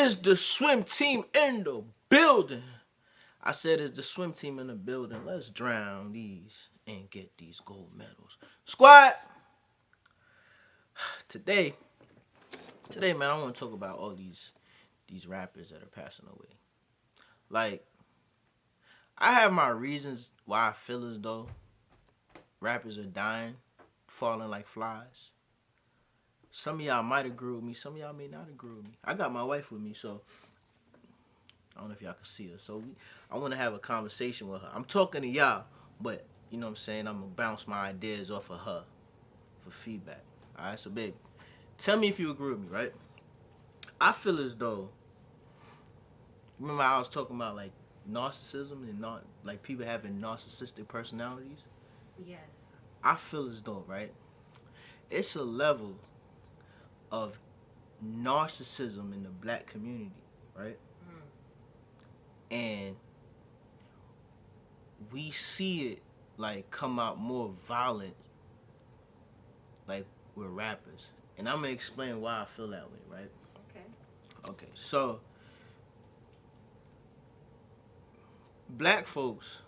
Is the swim team in the building? I said, is the swim team in the building? Let's drown these and get these gold medals. Squad, today, man, I want to talk about all these rappers that are passing away. Like, I have my reasons why I feel as though rappers are dying, falling like flies. Some of y'all might agree with me. Some of y'all may not agree with me. I got my wife with me, so I don't know if y'all can see her. So I want to have a conversation with her. I'm talking to y'all, but you know what I'm saying? I'm going to bounce my ideas off of her for feedback. All right, so baby, tell me if you agree with me, right? I feel as though, remember I was talking about like narcissism and not like people having narcissistic personalities? Yes. I feel as though, right, it's a level of narcissism in the black community, right? And we see it like come out more violent like with rappers. And I'm gonna explain why I feel that way, right? Okay, so black folks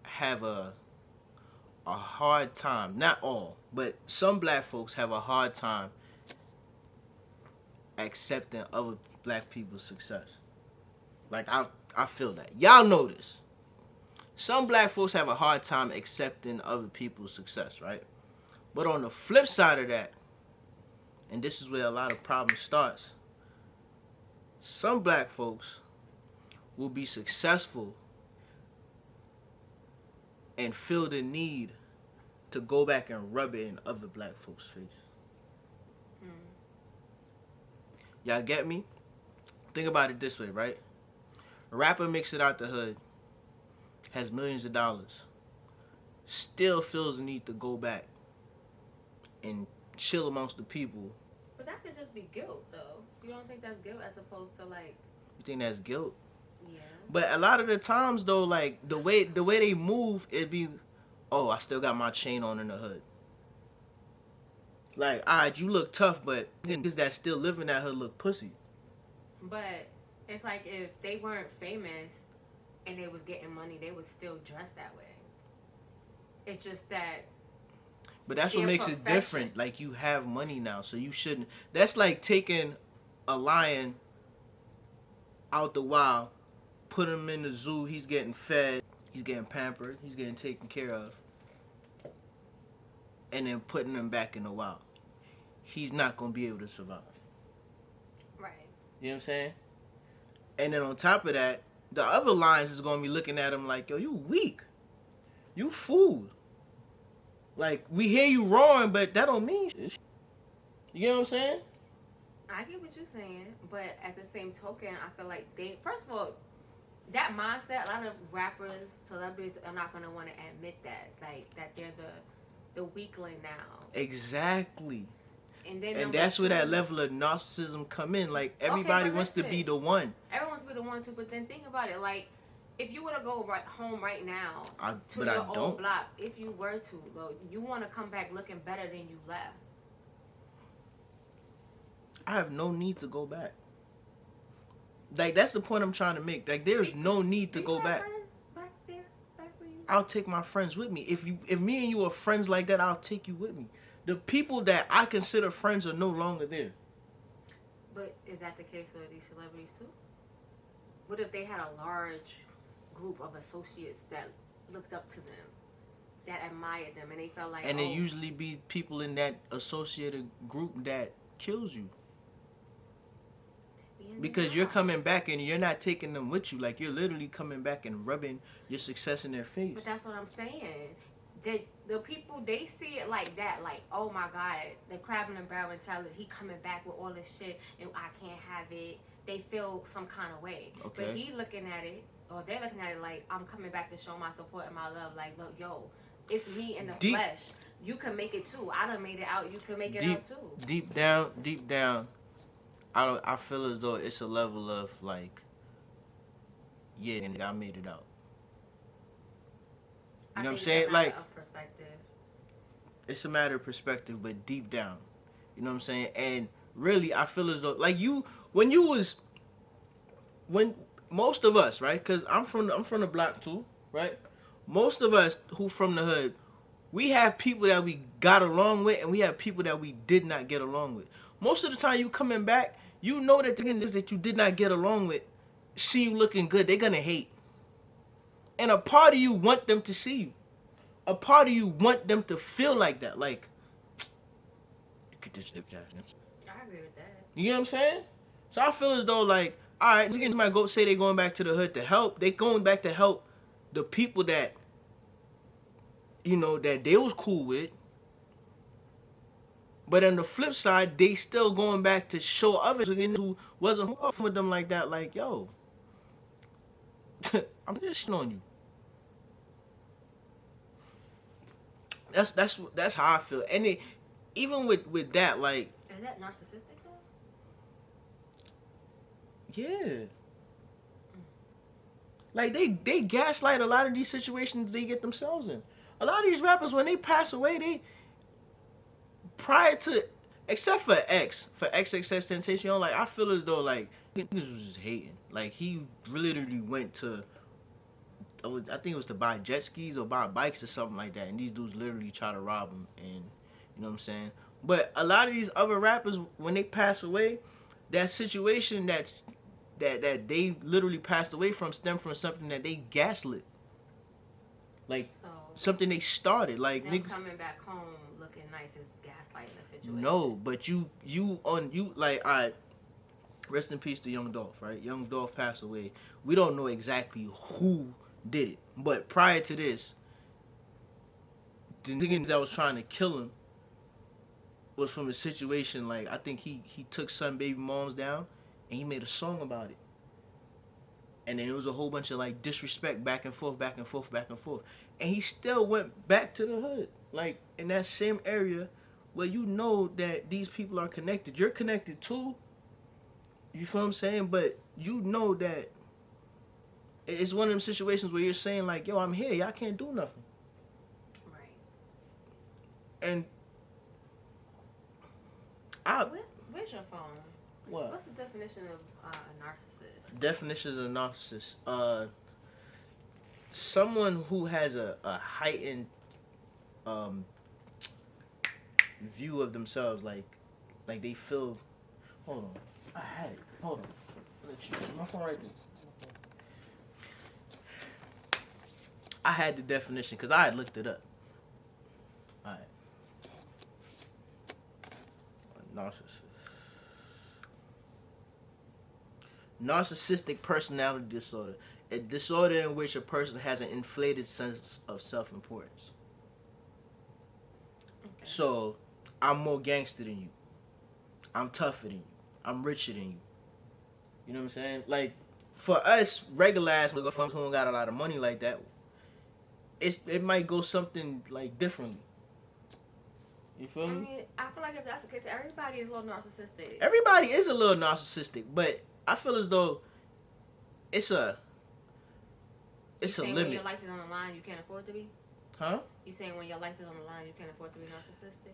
have a hard time, not all, but some black folks have a hard time accepting other black people's success. Like, I feel that. Y'all know this. Some black folks have a hard time accepting other people's success, right? But on the flip side of that, and this is where a lot of problems starts, some black folks will be successful and feel the need to go back and rub it in other black folks' face. Y'all get me? Think about it this way, right? A rapper makes it out the hood, has millions of dollars, still feels the need to go back and chill amongst the people. But that could just be guilt, though. You don't think that's guilt as opposed to like... You think that's guilt? Yeah. But a lot of the times, though, like, the way they move, it'd be, oh, I still got my chain on in the hood. Like, all right, you look tough, but niggas that still live in that hood look pussy. But it's like if they weren't famous and they was getting money, they would still dress that way. It's just that... But that's what makes it different. Like, you have money now, so you shouldn't... That's like taking a lion out the wild, put him in the zoo, he's getting fed, he's getting pampered, he's getting taken care of, and then putting him back in the wild. He's not going to be able to survive. Right. You know what I'm saying? And then on top of that, the other lions is going to be looking at him like, yo, you weak. You fool. Like, we hear you roaring, but that don't mean shit. You get what I'm saying? I get what you're saying, but at the same token, I feel like they... First of all, that mindset, a lot of rappers, celebrities are not going to want to admit that. Like, that they're the weakling now. Exactly. And that's where that level of narcissism come in. Like, everybody wants to be the one. Everyone wants to be the one too, but then think about it. Like, if you were to go home right now to your old block, if you were to, though, you want to come back looking better than you left. I have no need to go back. Like, that's the point I'm trying to make. Like, there's no need to go back. Friends back there, back where you... I'll take my friends with me. If me and you are friends like that, I'll take you with me. The people that I consider friends are no longer there. But is that the case for these celebrities too? What if they had a large group of associates that looked up to them, that admired them, and they felt like... And it usually be people in that associated group that kills you. Because you're coming back and you're not taking them with you. Like, you're literally coming back and rubbing your success in their face. But that's what I'm saying. The people, they see it like that. Like, oh my God, the crab in the barrel mentality. He coming back with all this shit and I can't have it. They feel some kind of way. Okay. But he looking at it, or they're looking at it like, I'm coming back to show my support and my love. Like, look, yo, it's me in the flesh. You can make it too. I done made it out. You can make it out too. Deep down, I feel as though it's a level of like, yeah, and I made it out. You know what I'm saying? Like, of perspective. It's a matter of perspective, but deep down, you know what I'm saying? And really, I feel as though like when most of us, right? Because I'm from the block too, right? Most of us who from the hood, we have people that we got along with, and we have people that we did not get along with. Most of the time, you coming back, you know that the niggas that you did not get along with see you looking good. They're gonna hate, and a part of you want them to see you. A part of you want them to feel like that, like. Get this dip I agree with that. You know what I'm saying? So I feel as though like, all right, niggas might go say they going back to the hood to help. They going back to help the people that, you know, that they was cool with. But on the flip side, they still going back to show others who wasn't fucking with them like that. Like, yo, I'm just shitting on you. That's how I feel. And even with that, like, is that narcissistic though? Yeah. Like they gaslight a lot of these situations they get themselves in. A lot of these rappers, when they pass away, they prior to, except for XXXTentacion, you know, like I feel as though like niggas was just hating. Like he literally went to, I think it was to buy jet skis or buy bikes or something like that, and these dudes literally try to rob him, and you know what I'm saying. But a lot of these other rappers, when they pass away, that situation that they literally passed away from stemmed from something that they gaslit, like so something they started. Like them niggas coming back home looking nice is gaslighting the situation. No, but you like, all right. Rest in peace to Young Dolph, right? Young Dolph passed away. We don't know exactly who did it, but prior to this, the niggas that was trying to kill him was from a situation like I think he took some baby moms down and he made a song about it. And then it was a whole bunch of like disrespect back and forth, back and forth, back and forth. And he still went back to the hood. Like in that same area where you know that these people are connected. You're connected too. You feel what I'm saying? But you know that it's one of them situations where you're saying like, yo, I'm here. Y'all can't do nothing. Right. And where's your phone? What? What's the definition of a narcissist? Definition of a narcissist. Someone who has a heightened view of themselves, like they feel. Hold on, I had it. Hold on, let you. My phone right there. I had the definition because I had looked it up. All right. Narcissist. Narcissistic personality disorder. A disorder in which a person has an inflated sense of self-importance. Okay. So, I'm more gangster than you. I'm tougher than you. I'm richer than you. You know what I'm saying? Like, for us, regular ass motherfuckers who don't got a lot of money like that, it might go something, like, differently. You feel me? I mean, I feel like if that's the case, everybody is a little narcissistic. Everybody is a little narcissistic, but I feel as though it's a limit. When your life is on the line, you can't afford to be? Huh? You saying when your life is on the line, you can't afford to be narcissistic?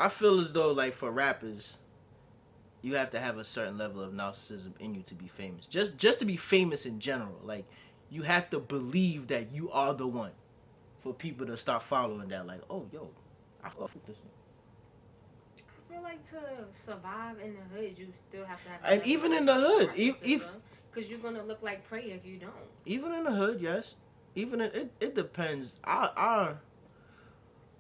I feel as though, like, for rappers, you have to have a certain level of narcissism in you to be famous. Just to be famous in general. Like, you have to believe that you are the one for people to start following that. Like, oh, yo, I fuck with this one. I feel like to survive in the hood, you still have to have. And even in the hood, because you're gonna look like prey if you don't. Even in the hood, yes. Even it depends.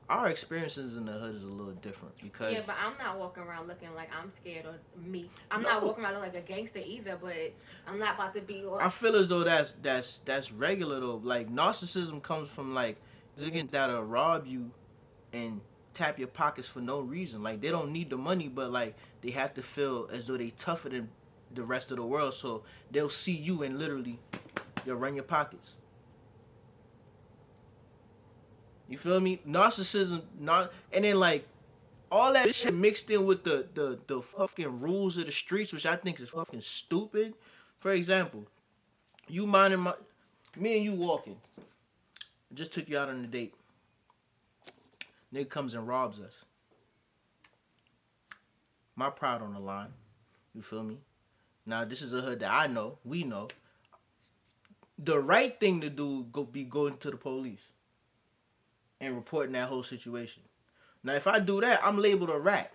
Our experiences in the hood is a little different because but I'm not walking around looking like I'm scared or me. I'm not walking around looking like a gangster either. But I'm not about to be. I feel as though that's regular though. Like narcissism comes from like niggas that'll rob you and tap your pockets for no reason. Like they don't need the money, but like they have to feel as though they tougher than the rest of the world. So they'll see you and literally they'll run your pockets. You feel me? Narcissism, and then like all that shit mixed in with the fucking rules of the streets, which I think is fucking stupid. For example, you minding me and you walking. I just took you out on a date. Nigga comes and robs us. my pride on the line. You feel me? Now this is a hood that I know, we know. The right thing to do be going to the police and reporting that whole situation. Now if I do that, I'm labeled a rat.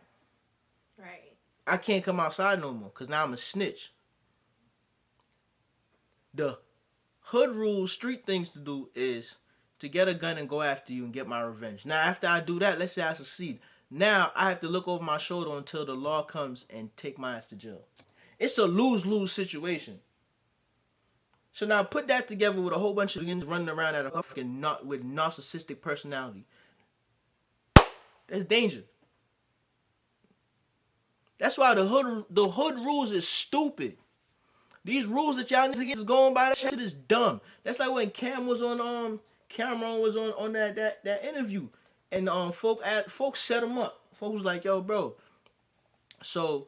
Right. I can't come outside no more because now I'm a snitch. The hood rules, street things to do is to get a gun and go after you and get my revenge. Now after I do that, let's say I succeed. Now I have to look over my shoulder until the law comes and take my ass to jail. It's a lose-lose situation. So now put that together with a whole bunch of niggas running around at a fucking with narcissistic personality. That's danger. That's why the hood rules is stupid. These rules that y'all niggas is going by, that shit is dumb. That's like when Cameron was on that interview, and folks set him up. Folks was like, yo, bro. So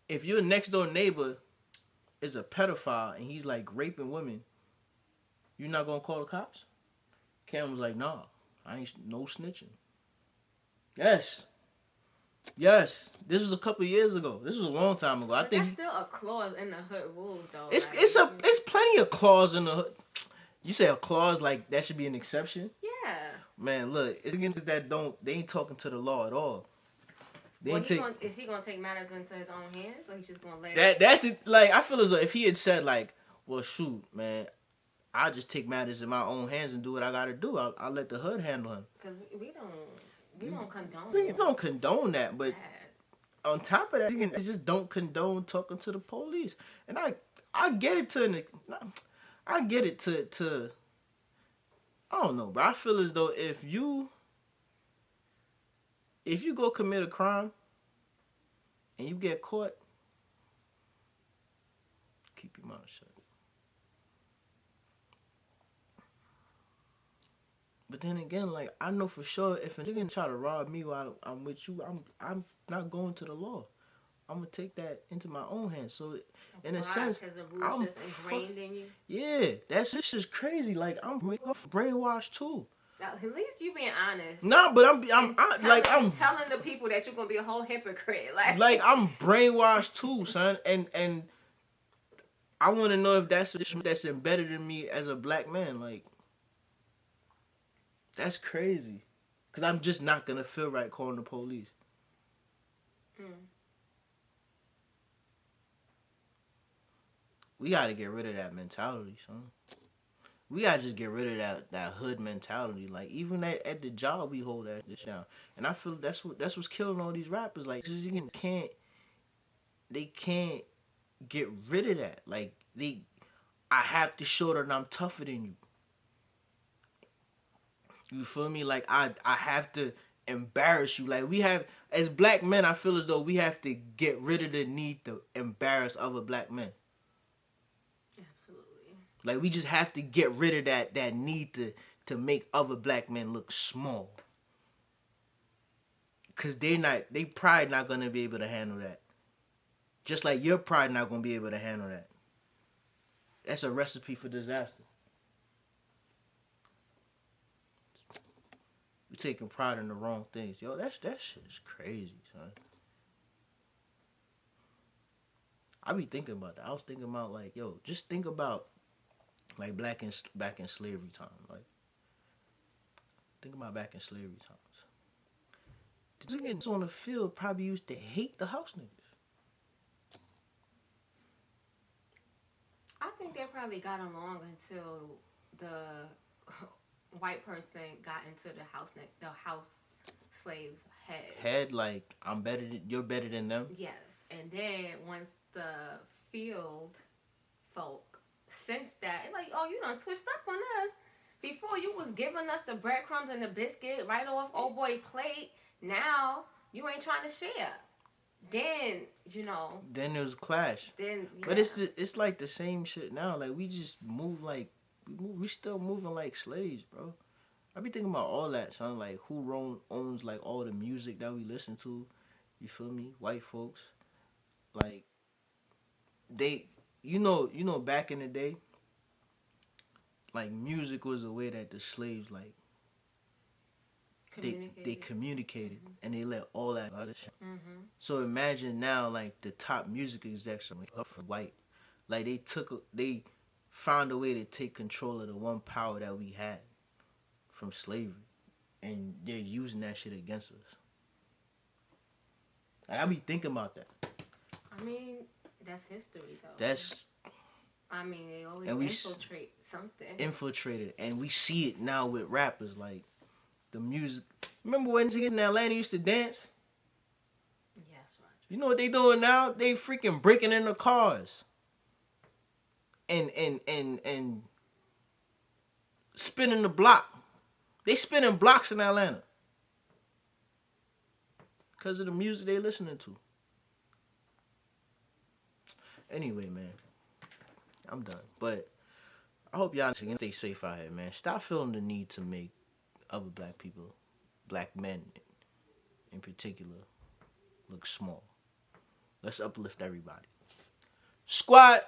if your next door neighbor is a pedophile and he's like raping women, you're not gonna call the cops? Cam was like, nah, I ain't no snitching. Yes. This was a couple years ago. This was a long time ago. But I think that's still a clause in the hood rules, though. It's plenty of clause in the hood. You say a clause like that should be an exception? Yeah. Man, look, it's against that they ain't talking to the law at all. Is he gonna take matters into his own hands, or he's just gonna let that's it? Like, I feel as though if he had said like, well, shoot, man, I'll just take matters in my own hands and do what I gotta do. I'll let the hood handle him. Because we don't condone. We don't condone that, but on top of that, you just don't condone talking to the police. And I get it to I don't know, but I feel as though if you go commit a crime and you get caught, keep your mouth shut. But then again, like, I know for sure if a nigga try to rob me while I'm with you, I'm not going to the law. I'm gonna take that into my own hands. So in a sense, I'm just ingrained in you. Yeah, this is crazy. Like, I'm brainwashed too. Now, at least you being honest. No, but I'm telling the people that you're gonna be a whole hypocrite. Like I'm brainwashed too, son. And I want to know if that's embedded in me as a black man. Like, that's crazy. Cause I'm just not gonna feel right calling the police. We gotta get rid of that mentality, son. We gotta just get rid of that hood mentality. Like, even at the job, we hold that shit down. And I feel that's what's killing all these rappers. Like, they can't get rid of that. Like, I have to show that I'm tougher than you. You feel me? Like, I have to embarrass you. Like, we have, as black men, I feel as though we have to get rid of the need to embarrass other black men. Like, we just have to get rid of that need to make other black men look small. Cause they pride not gonna be able to handle that. Just like your pride not gonna be able to handle that. That's a recipe for disaster. We taking pride in the wrong things. Yo, that shit is crazy, son. I be thinking about that. I was thinking about, like, yo, just think about, like, back in slavery time. Like, think about back in slavery times. The niggas on the field probably used to hate the house niggas. I think they probably got along until the white person got into the house slave's head. Like, you're better than them? Yes. And then once the field folk sensed that, like, oh, you done switched up on us. Before you was giving us the breadcrumbs and the biscuit right off old boy plate. Now you ain't trying to share. Then, Then there was a clash. But it's like the same shit now. Like, we just move like we still moving like slaves, bro. I be thinking about all that, son. Like, who owns like all the music that we listen to? You feel me? White folks. Like, they, back in the day, like, music was a way that the slaves, like, they communicated and they let all that other shit. Mm-hmm. So imagine now, like the top music execs are from white, like they found a way to take control of the one power that we had from slavery, and they're using that shit against us. Like, I be thinking about that. I mean, that's history though. That's. I mean, they always infiltrate something. Infiltrated, and we see it now with rappers, like the music. Remember when niggas in Atlanta used to dance? Yes, Roger. You know what they doing now? They freaking breaking in the cars. And spinning the block. They spinning blocks in Atlanta. Because of the music they listening to. Anyway, man. I'm done. But I hope y'all stay safe out here, man. Stop feeling the need to make other black people, black men in particular, look small. Let's uplift everybody. Squad!